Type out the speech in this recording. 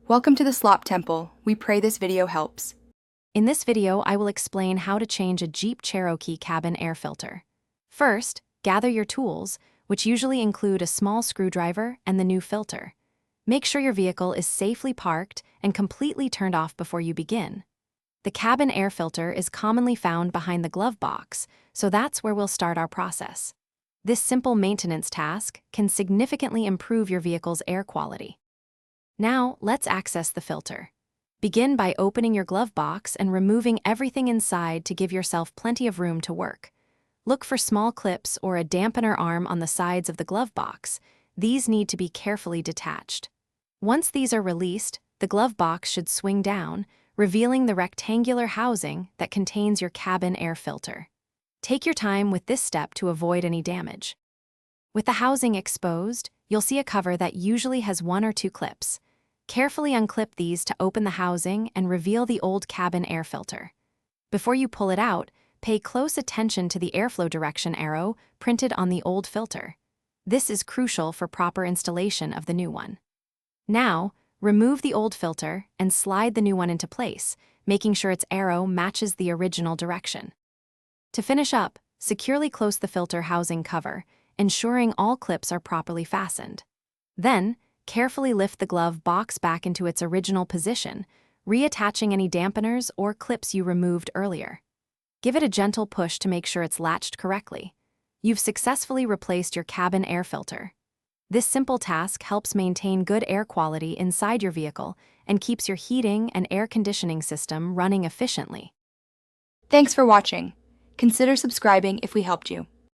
Welcome to the Slop Temple. We pray this video helps. In this video, I will explain how to change a Jeep Cherokee cabin air filter. First, gather your tools, which usually include a small screwdriver and the new filter. Make sure your vehicle is safely parked and completely turned off before you begin. The cabin air filter is commonly found behind the glove box, so that's where we'll start our process. This simple maintenance task can significantly improve your vehicle's air quality. Now, let's access the filter. Begin by opening your glove box and removing everything inside to give yourself plenty of room to work. Look for small clips or a dampener arm on the sides of the glove box. These need to be carefully detached. Once these are released, the glove box should swing down, revealing the rectangular housing that contains your cabin air filter. Take your time with this step to avoid any damage. With the housing exposed, you'll see a cover that usually has one or two clips. Carefully unclip these to open the housing and reveal the old cabin air filter. Before you pull it out, pay close attention to the airflow direction arrow printed on the old filter. This is crucial for proper installation of the new one. Now, remove the old filter and slide the new one into place, making sure its arrow matches the original direction. To finish up, securely close the filter housing cover, ensuring all clips are properly fastened. Then, carefully lift the glove box back into its original position, reattaching any dampeners or clips you removed earlier. Give it a gentle push to make sure it's latched correctly. You've successfully replaced your cabin air filter. This simple task helps maintain good air quality inside your vehicle and keeps your heating and air conditioning system running efficiently. Thanks for watching. Consider subscribing if we helped you.